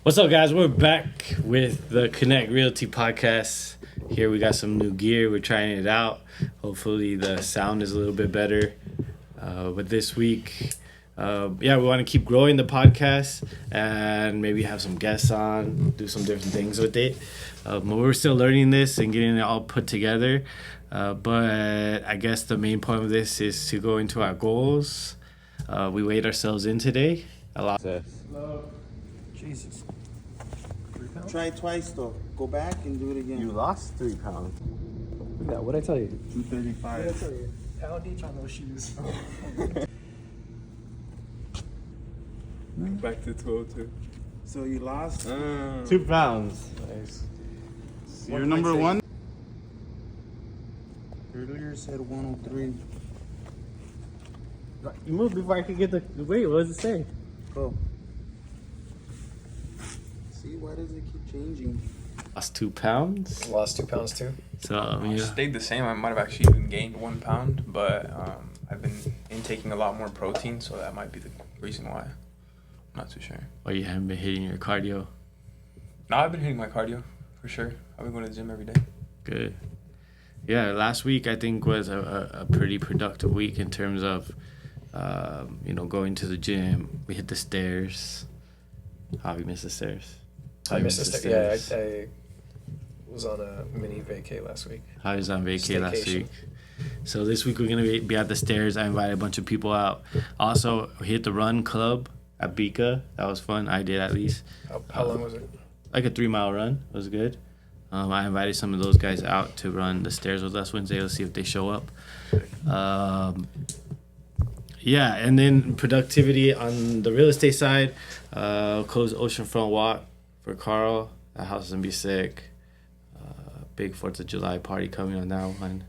What's up, guys? We're back with the Connect Realty podcast. Here we got some new gear. We're trying it out. Hopefully the sound is a little bit better. But this week, we want to keep growing the podcast and maybe have some guests on, do some different things with it. But we're still learning this and getting it all put together. But I guess the main point of this is to go into our goals. We weighed ourselves in today. A lot. Jesus. Try it twice though. Go back and do it again. You lost 3 pounds. Yeah, what'd I tell you? 235. What'd I tell you? Pound each on those shoes. Back to 202. So you lost. 2 pounds. Nice. So you're number 1. Earlier said 103. You moved before I could get the weight. What does it say? Go. See, why does it keep changing? Lost 2 pounds. Lost 2 pounds too. So I stayed the same. I might have actually even gained 1 pound, but I've been intaking a lot more protein, so that might be the reason why. I'm not too sure. Well, you haven't been hitting your cardio. No, I've been hitting my cardio for sure. I've been going to the gym every day. Good. Yeah, last week I think was a pretty productive week in terms of, going to the gym. We hit the stairs. Javi missed the stairs. I missed a step. Yeah, I was on a mini vacay last week. I was on vacay last Staycation. week. So this week we're going to be at the stairs. I invited a bunch of people out. Also, we hit the run club at Bika. That was fun. I did at least. How long was it? Like a 3-mile run. It was good. I invited some of those guys out to run the stairs with us Wednesday. Let's see if they show up. And then productivity on the real estate side. Closed Oceanfront Walk for Carl. That house is going to be sick. Big 4th of July party coming on that one.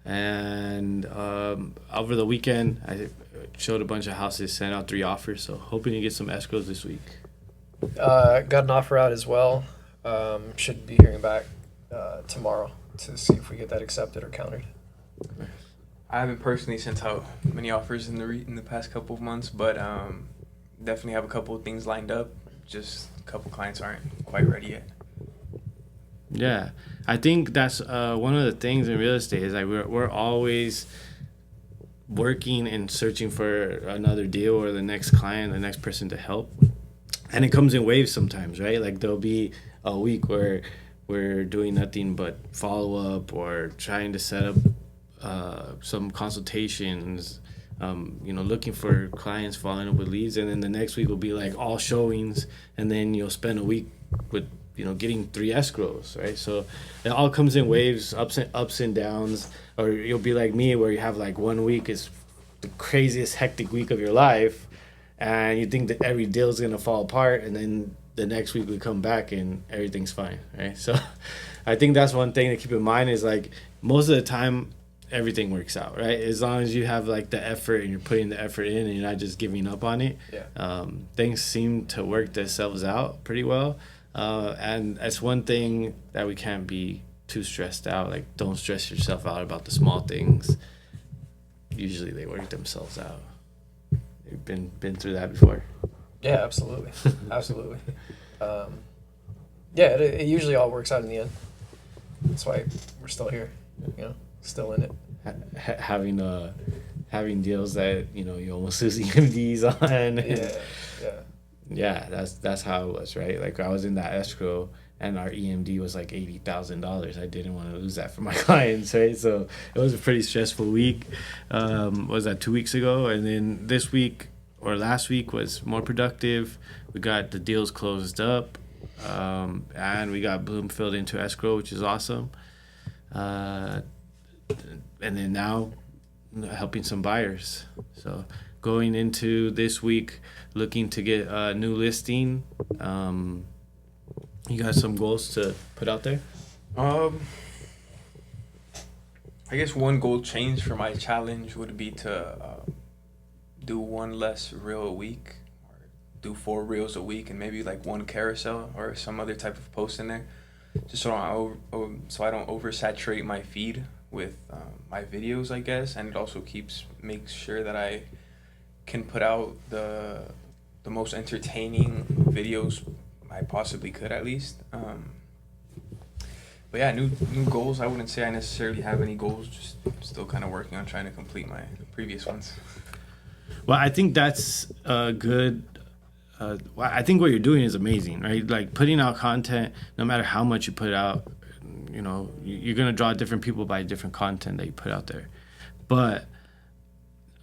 And over the weekend, I showed a bunch of houses, sent out 3 offers. So hoping to get some escrows this week. Got an offer out as well. Should be hearing back tomorrow to see if we get that accepted or countered. I haven't personally sent out many offers in the past couple of months, but definitely have a couple of things lined up. Just a couple clients aren't quite ready yet. Yeah, I think that's one of the things in real estate is like we're always working and searching for another deal or the next client, the next person to help. And it comes in waves sometimes, right? Like there'll be a week where we're doing nothing but follow up or trying to set up some consultations, looking for clients, following up with leads. And then the next week will be like all showings. And then you'll spend a week with, getting 3 escrows, right? So it all comes in waves, ups and downs. Or you'll be like me where you have like 1 week is the craziest hectic week of your life. And you think that every deal is going to fall apart, and then the next week we come back and everything's fine, right? So I think that's one thing to keep in mind is like most of the time everything works out, right? As long as you have like the effort and you're putting the effort in and you're not just giving up on it, things seem to work themselves out pretty well. And that's one thing that we can't be too stressed out. Like don't stress yourself out about the small things. Usually they work themselves out. You've been through that before. Yeah, absolutely. Absolutely. It usually all works out in the end. That's why we're still here, still in it. Having deals that, you almost lose EMDs on. Yeah, that's how it was, right? Like I was in that escrow and our EMD was like $80,000. I didn't want to lose that for my clients, right? So it was a pretty stressful week. Was that 2 weeks ago? And then this week or last week was more productive. We got the deals closed up, and we got Bloomfield into escrow, which is awesome. And then now helping some buyers. So going into this week, looking to get a new listing. You got some goals to put out there? I guess one goal change for my challenge would be to do 1 less reel a week, or do 4 reels a week, and maybe like 1 carousel or some other type of post in there, just so I don't oversaturate my feed with my videos, I guess, and it also makes sure that I can put out the most entertaining videos I possibly could at least. But yeah, new goals. I wouldn't say I necessarily have any goals. Just still kind of working on trying to complete my previous ones. Well, I think that's a good. I think what you're doing is amazing, right? Like putting out content, no matter how much you put out, you know, you're gonna draw different people by different content that you put out there. But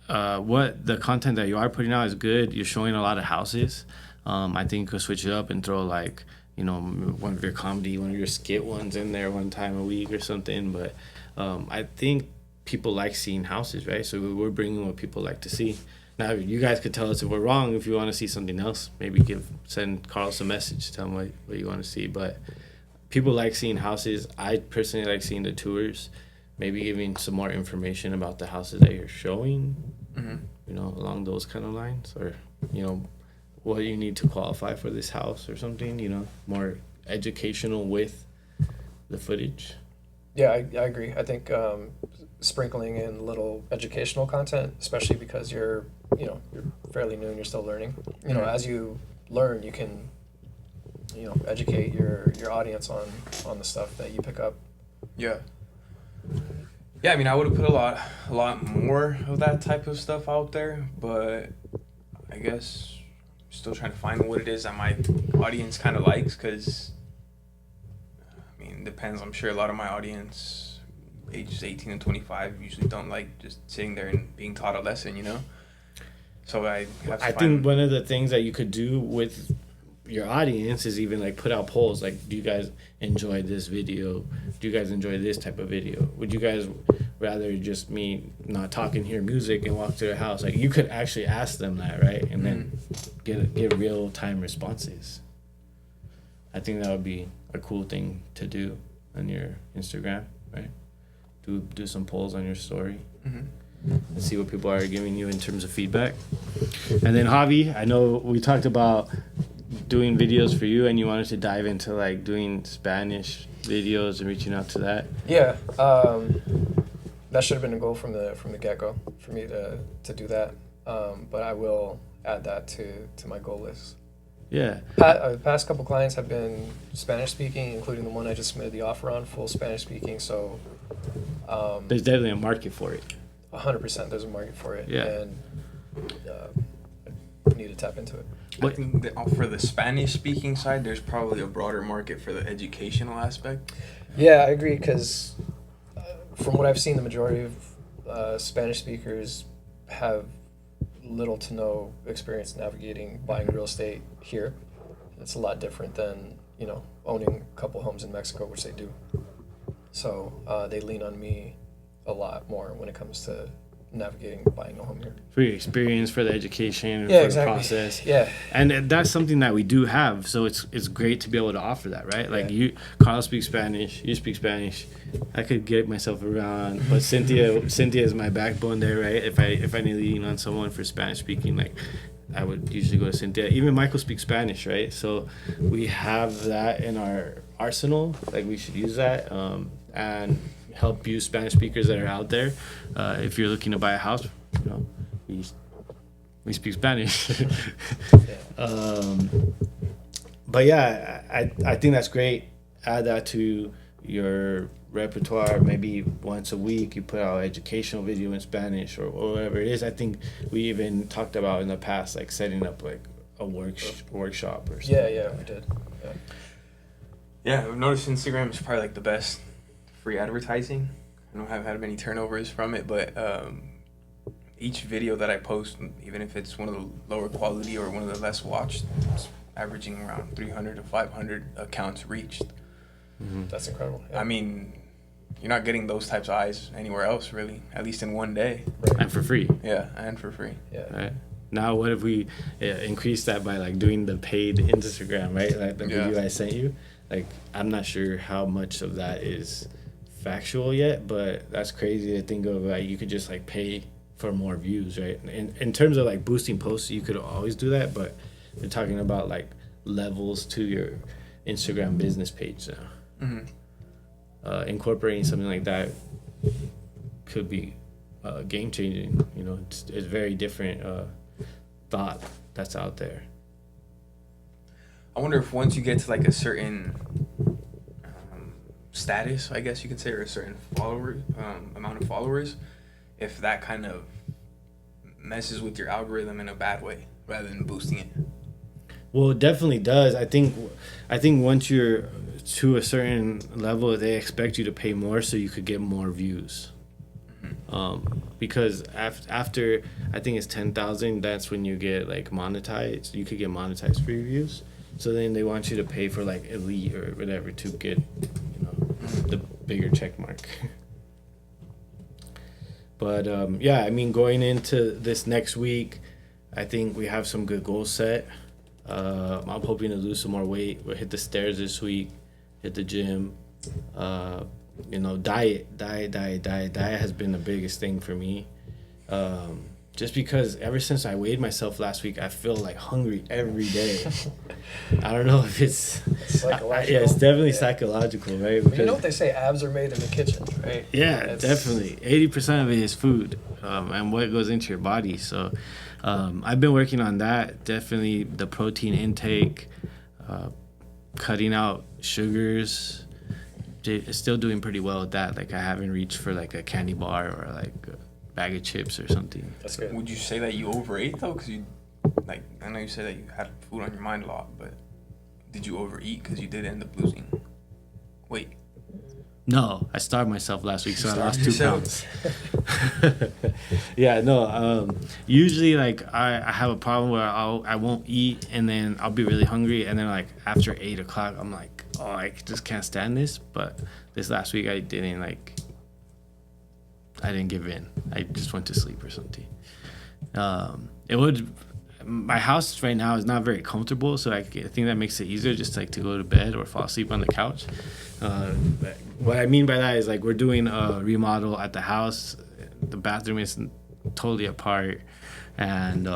what the content that you are putting out is good. You're showing a lot of houses. I think you could switch it up and throw like, you know, one of your comedy, one of your skit ones in there one time a week or something. But I think people like seeing houses, right? So we're bringing what people like to see. Now, you guys could tell us if we're wrong. If you want to see something else, maybe send Carlos a message, tell him what you want to see. But people like seeing houses. I personally like seeing the tours, maybe giving some more information about the houses that you're showing, you know, along those kind of lines, or, you know, what you need to qualify for this house or something, you know, more educational with the footage. Yeah, I agree. I think sprinkling in little educational content, especially because you're fairly new and you're still learning. You know, as you learn, you can, you know, educate your audience on the stuff that you pick up. Yeah. Yeah, I mean, I would have put a lot more of that type of stuff out there, but I guess I'm still trying to find what it is that my audience kind of likes, because, I mean, it depends. I'm sure a lot of my audience, ages 18 and 25, usually don't like just sitting there and being taught a lesson, you know? So I think one of the things that you could do with your audience is even like put out polls like, do you guys enjoy this video? Do you guys enjoy this type of video? Would you guys rather just me not talking, hear music, and walk to their house? Like, you could actually ask them that, right? And then get real time responses. I think that would be a cool thing to do on your Instagram, right? Do some polls on your story. And see what people are giving you in terms of feedback. And then Javi, I know we talked about doing videos for you, and you wanted to dive into like doing Spanish videos and reaching out to that. Yeah, that should have been a goal from the get-go for me to do that. But I will add that to my goal list. Yeah. The past couple clients have been Spanish speaking, including the one I just submitted the offer on, full Spanish speaking. So there's definitely a market for it. 100%, there's a market for it. Yeah. And I need to tap into it. I think that for the Spanish speaking side, there's probably a broader market for the educational aspect. Yeah, I agree, because from what I've seen, the majority of Spanish speakers have little to no experience navigating buying real estate here. It's a lot different than, you know, owning a couple homes in Mexico, which they do. So they lean on me a lot more when it comes to navigating buying a home here. For your experience, for the education, Yeah, for exactly. the process. Yeah. And that's something that we do have, so it's great to be able to offer that, right? Like Carlos speaks Spanish, you speak Spanish. I could get myself around, but Cynthia is my backbone there, right? If I need to lean on someone for Spanish speaking, like I would usually go to Cynthia. Even Michael speaks Spanish, right? So we have that in our arsenal. Like, we should use that and help you Spanish speakers that are out there. If you're looking to buy a house, you know, we speak Spanish. But yeah, I think that's great. Add that to your repertoire. Maybe once a week you put out educational video in Spanish or whatever it is. I think we even talked about in the past, like setting up like a workshop or something. Yeah, we did. Yeah, I've noticed Instagram is probably like the best free advertising. I don't have had many turnovers from it, but each video that I post, even if it's one of the lower quality or one of the less watched, it's averaging around 300 to 500 accounts reached. That's incredible. Yeah. I mean, you're not getting those types of eyes anywhere else, really, at least in one day. Right. And for free. Yeah, and for free. Yeah. Right. Now, what if we increase that by like doing the paid Instagram, right? Like the video I sent you. Like, I'm not sure how much of that is factual yet, but that's crazy to think of. Like, you could just like pay for more views, right? In terms of like boosting posts, you could always do that, but we're talking about like levels to your Instagram business page now. Incorporating something like that could be game changing. You know, it's very different thought that's out there. I wonder if once you get to like a certain status, I guess you could say, or a certain amount of followers, if that kind of messes with your algorithm in a bad way rather than boosting it. Well, it definitely does. I think once you're to a certain level, they expect you to pay more so you could get more views. Because after I think it's 10,000, that's when you get like monetized. You could get monetized for your views. So then they want you to pay for like elite or whatever to get, the bigger check mark. But yeah, I mean, going into this next week, I think we have some good goals set. I'm hoping to lose some more weight. We'll hit the stairs this week, hit the gym. Diet has been the biggest thing for me. Just because ever since I weighed myself last week, I feel like hungry every day. I don't know if it's psychological. It's definitely psychological, right? Because, you know what they say, abs are made in the kitchen, right? Yeah, definitely. 80% of it is food, and what goes into your body. So I've been working on that. Definitely the protein intake, cutting out sugars. Still doing pretty well with that. Like I haven't reached for like a candy bar or like a bag of chips or something. That's good. Would you say that you overate though? Because I know you said that you had food on your mind a lot, but did you overeat? Because you did end up losing weight. No, I starved myself last week, so I lost 2 pounds. Yeah, no. Usually, like I have a problem where I won't eat, and then I'll be really hungry, and then like after 8 o'clock, I'm like, oh, I just can't stand this. But this last week, I didn't give in. I just went to sleep or something. My house right now is not very comfortable, so I think that makes it easier just like to go to bed or fall asleep on the couch. What I mean by that is like we're doing a remodel at the house. The bathroom is totally apart, and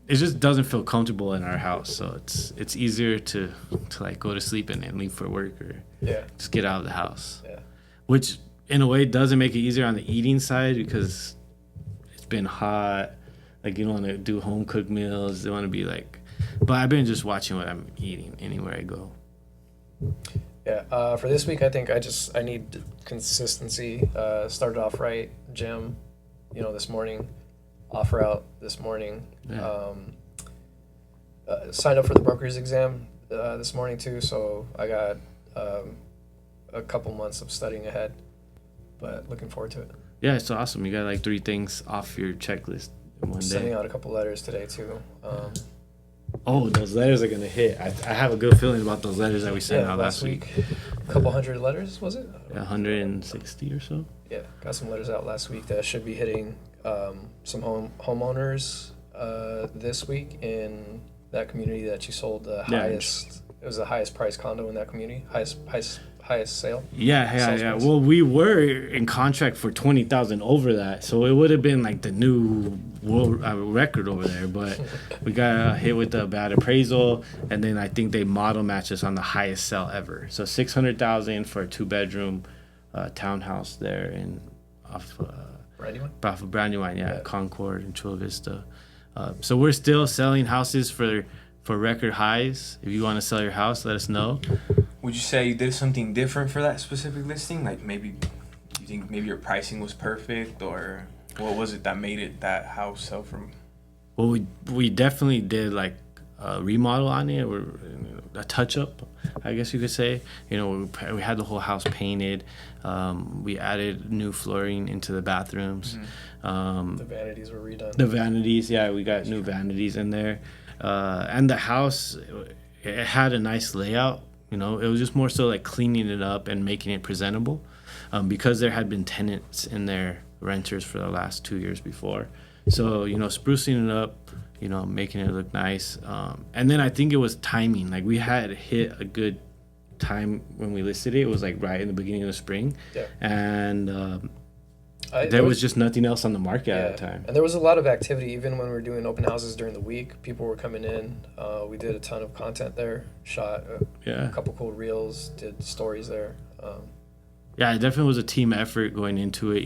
it just doesn't feel comfortable in our house. So it's easier to like go to sleep and leave for work or just get out of the house. Yeah. Which in a way doesn't make it easier on the eating side because it's been hot. Like, you don't want to do home cooked meals. They want to be like, but I've been just watching what I'm eating anywhere I go. Yeah. For this week, I think I need consistency. Started off right, gym, this morning, off route this morning. Yeah. Signed up for the broker's exam this morning too. So I got a couple months of studying ahead, but looking forward to it. Yeah, it's awesome. You got like 3 things off your checklist. Sending out a couple letters today too. Those letters are gonna hit. I have a good feeling about those letters that we sent out last week. A couple hundred letters, was it? 160 or so. Yeah, got some letters out last week that should be hitting some homeowners this week in that community that you sold the highest. It was the highest price condo in that community. Highest sale. Yeah. Well, we were in contract for 20,000 over that, so it would have been like the new world record over there. But we got hit with a bad appraisal, and then I think they model matched us on the highest sale ever. So 600,000 for a 2-bedroom townhouse there off of Brandywine, Concord and Chula Vista. So we're still selling houses for record highs. If you want to sell your house, let us know. Would you say you did something different for that specific listing? Like maybe you think maybe your pricing was perfect, or what was it that made that house sell from? Well, we definitely did like a remodel on it, or a touch up, I guess you could say. We had the whole house painted. We added new flooring into the bathrooms. The vanities were redone. The vanities, yeah, we got new vanities in there. And the house, it had a nice layout. It was just more so like cleaning it up and making it presentable, because there had been tenants in there, renters for the last 2 years before. So, sprucing it up, making it look nice. And then I think it was timing. Like we had hit a good time when we listed it. It was like right in the beginning of the spring. Yeah. And there was just nothing else on the market at the time. And there was a lot of activity even when we were doing open houses during the week. People were coming in. We did a ton of content there, shot a couple cool reels, did stories there. Yeah, it definitely was a team effort going into it.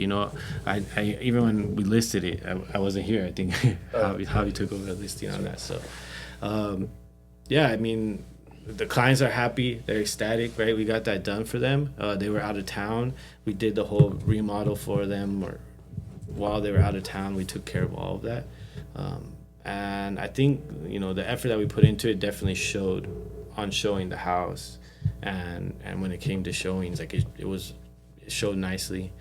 I even when we listed it, I wasn't here. I think Javi took over the listing on that. So, I mean, the clients are happy, they're ecstatic, right? We got that done for them. They were out of town. We did the whole remodel for them, or while they were out of town, we took care of all of that. And I think, the effort that we put into it definitely showed on showing the house. And when it came to showings, like it showed nicely.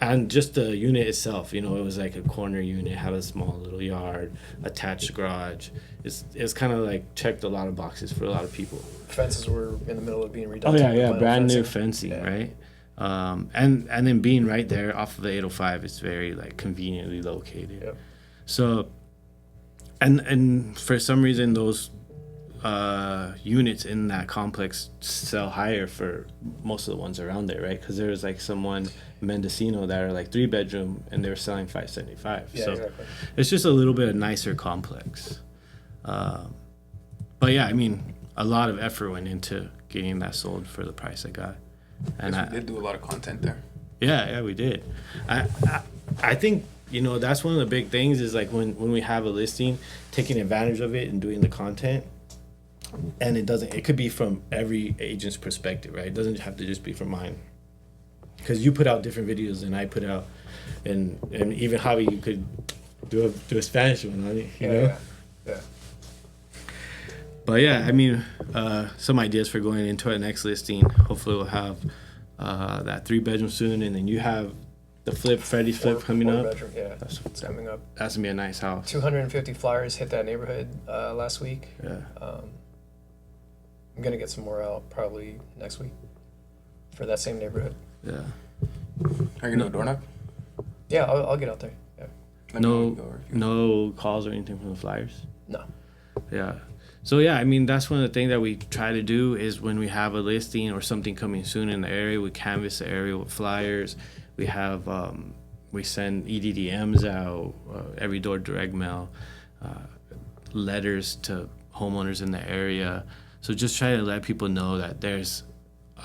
And just the unit itself, it was like a corner unit, had a small little yard, attached garage. It's kind of like checked a lot of boxes for a lot of people. Fences were in the middle of being redone. Oh yeah, brand new fencing, right? And then being right there off of the 805, it's very like conveniently located. Yep. So, and for some reason those units in that complex sell higher for most of the ones around there, right? Because there's like someone Mendocino that are like 3-bedroom and they're selling $575. Yeah, so exactly. It's just a little bit of nicer complex. But yeah, I mean, a lot of effort went into getting that sold for the price I got. And we did do a lot of content there. Yeah, we did. I think, that's one of the big things is like when we have a listing, taking advantage of it and doing the content. And it could be from every agent's perspective, right? It doesn't have to just be from mine. Because you put out different videos than I put out. And even Javi, you could do a Spanish one on it, you know? Yeah. But yeah, I mean, some ideas for going into our next listing. Hopefully we'll have that 3-bedroom soon, and then you have the Freddy's flip coming up. Bedroom, yeah, it's coming up. That's gonna be a nice house. 250 flyers hit that neighborhood last week. Yeah. I'm gonna get some more out probably next week for that same neighborhood. Yeah. Are you gonna door knock? Yeah, I'll get out there. Yeah. No calls or anything from the flyers? No. Yeah. So yeah, I mean, that's one of the things that we try to do is when we have a listing or something coming soon in the area, we canvass the area with flyers. We have we send EDDMs out, every door direct mail, letters to homeowners in the area. So just try to let people know that there's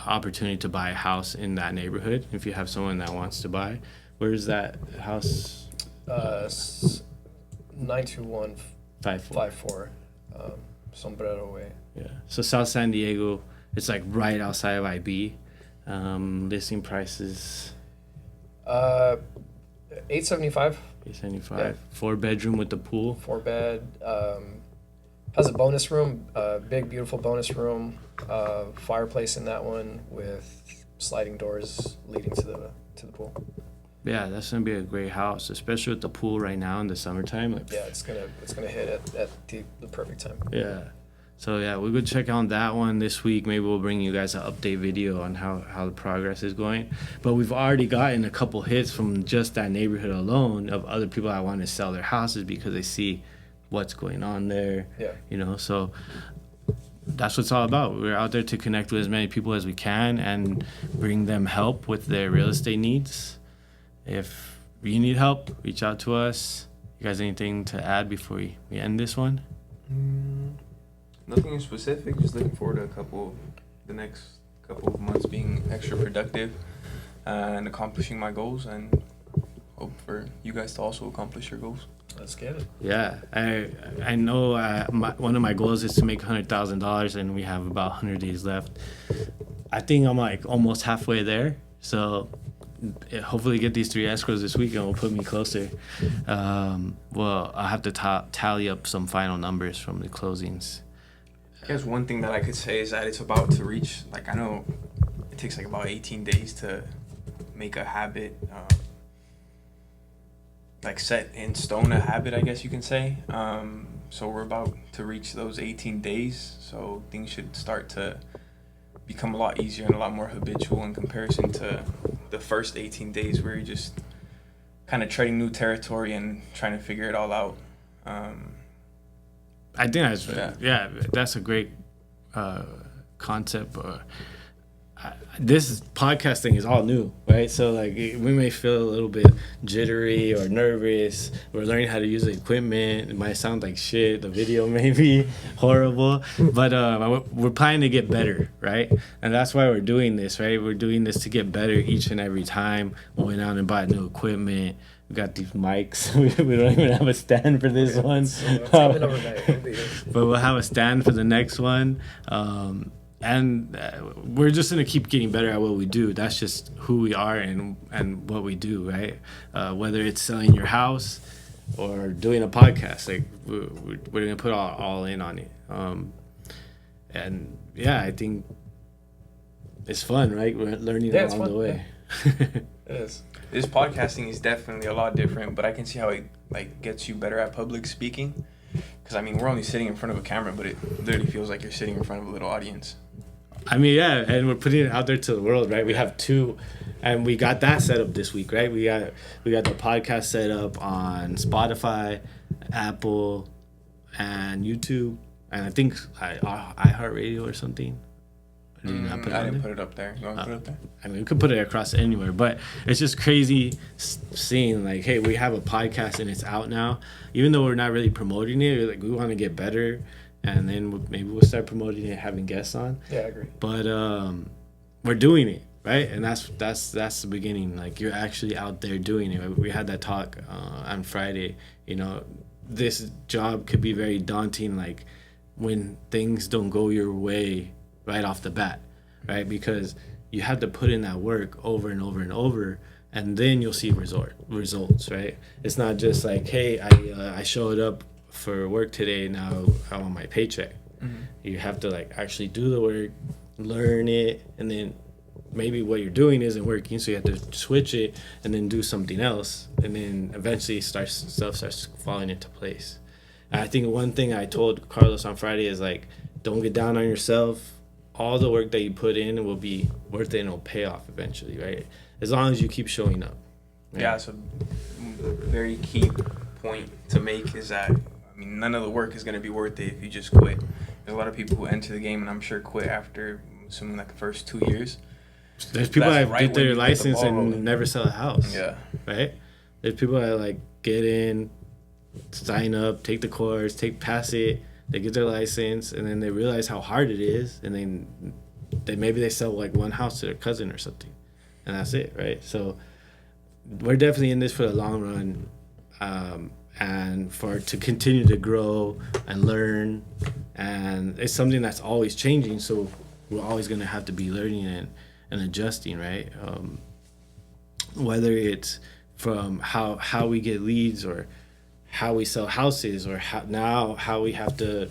opportunity to buy a house in that neighborhood if you have someone that wants to buy. Where's that house? 92154. Sombrero Way. Yeah. So South San Diego, it's like right outside of IB. Listing prices. 875. 875. Yeah. 4-bedroom with the pool. 4-bed. Has a bonus room, big beautiful bonus room, fireplace in that one with sliding doors leading to the pool. Yeah, that's gonna be a great house, especially with the pool right now in the summertime. Like, yeah, it's gonna hit at the perfect time. Yeah. So yeah, we'll go check on that one this week. Maybe we'll bring you guys an update video on how the progress is going. But we've already gotten a couple hits from just that neighborhood alone of other people that want to sell their houses because they see what's going on there. Yeah. So that's what it's all about. We're out there to connect with as many people as we can and bring them help with their real estate needs. If you need help, reach out to us. You guys, anything to add before we end this one? Nothing in specific. Just looking forward to the next couple of months being extra productive and accomplishing my goals, and hope for you guys to also accomplish your goals. Let's get it. Yeah, I know one of my goals is to make $100,000, and we have about 100 days left. I think I'm like almost halfway there. So hopefully get these 3 escrows this week and will put me closer. Well, I'll have to tally up some final numbers from the closings. I guess one thing that I could say is that it's about to reach, like, I know it takes like about 18 days to make a habit, like set in stone a habit, I guess you can say. So we're about to reach those 18 days. So things should start to become a lot easier and a lot more habitual in comparison to the first 18 days where you're just kind of treading new territory and trying to figure it all out. I think that's a great concept. This podcast thing is all new, right? So like we may feel a little bit jittery or nervous. We're learning how to use the equipment. It might sound like shit. The video may be horrible, but we're planning to get better, right? And that's why we're doing this, right? We're doing this to get better each and every time. We went out and bought new equipment. We got these mics. We don't even have a stand for this one. It's coming overnight. It'll be here. But we'll have a stand for the next one. And we're just going to keep getting better at what we do. That's just who we are and what we do, right? Whether it's selling your house or doing a podcast, like we're going to put all in on it. And yeah, I think it's fun, right? We're learning along the way. Yeah. It is. This podcasting is definitely a lot different, but I can see how it like gets you better at public speaking. Because I mean, we're only sitting in front of a camera, but it literally feels like you're sitting in front of a little audience. I mean, yeah, and we're putting it out there to the world, right? We have 2, and we got that set up this week, right? We got the podcast set up on Spotify, Apple, and YouTube, and I think iHeartRadio or something. I didn't put it up there. You want to put it up there? I mean, we could put it across anywhere, but it's just crazy seeing like, hey, we have a podcast and it's out now. Even though we're not really promoting it, like we want to get better, and then maybe we'll start promoting it, having guests on. Yeah, I agree. But we're doing it, right? And that's the beginning. Like you're actually out there doing it. We had that talk on Friday. You know, this job could be very daunting. Like when things don't go your way right off the bat, right? Because you have to put in that work over and over and over, and then you'll see results, right? It's not just like, hey, I showed up for work today, now I want my paycheck. Mm-hmm. You have to like actually do the work, learn it, and then maybe what you're doing isn't working, so you have to switch it and then do something else, and then eventually stuff starts falling into place. And I think one thing I told Carlos on Friday is like, don't get down on yourself. All the work that you put in will be worth it and it'll pay off eventually, right? As long as you keep showing up. Right? Yeah, so very key point to make is that, I mean, none of the work is going to be worth it if you just quit. There's a lot of people who enter the game and I'm sure quit after, assuming like the first 2 years. There's people that get their license and never sell a house. Yeah. Right? There's people that like get in, sign up, take the course, pass it, they get their license, and then they realize how hard it is, and then maybe they sell like one house to their cousin or something, and that's it, right? So we're definitely in this for the long run, and to continue to grow and learn, and it's something that's always changing. So we're always going to have to be learning and adjusting, right? Whether it's from how we get leads or how we sell houses, or how we have to,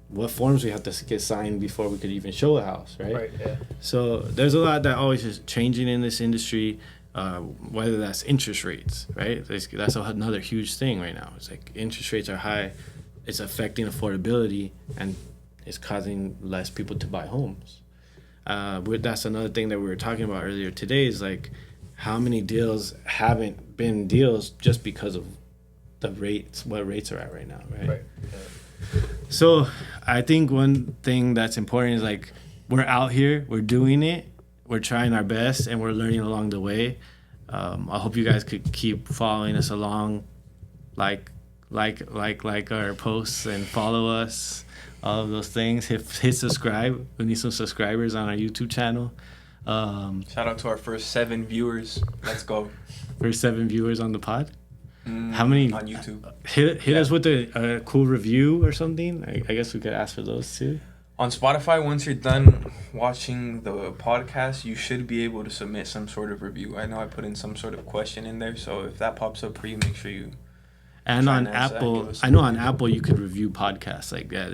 what forms we have to get signed before we could even show a house, right? Right, yeah. So there's a lot that always is changing in this industry, whether that's interest rates, right? That's another huge thing right now. It's like interest rates are high, it's affecting affordability, and it's causing less people to buy homes. That's another thing that we were talking about earlier today, is like how many deals haven't been deals just because of the rates, what rates are at right now, right? Right. Yeah. So I think one thing that's important is like we're out here, we're doing it, we're trying our best, and we're learning along the way. I hope you guys could keep following us along, like our posts and follow us, all of those things. Hit subscribe. We need some subscribers on our YouTube channel. Shout out to our first 7 viewers. Let's go. First 7 viewers on the pod. How many on YouTube? Hit us with a cool review or something. I guess we could ask for those too. On Spotify, once you're done watching the podcast, you should be able to submit some sort of review. I know I put in some sort of question in there, so if that pops up for you, make sure you. And on Apple, I know on Apple you could review podcasts like, yeah,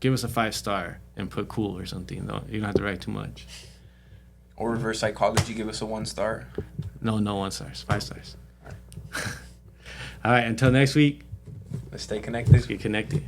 give us a 5-star and put cool or something. No, you don't have to write too much. Or reverse psychology, give us a 1-star. No 1 stars, 5 stars. All right, until next week. Let's stay connected. Let's get connected.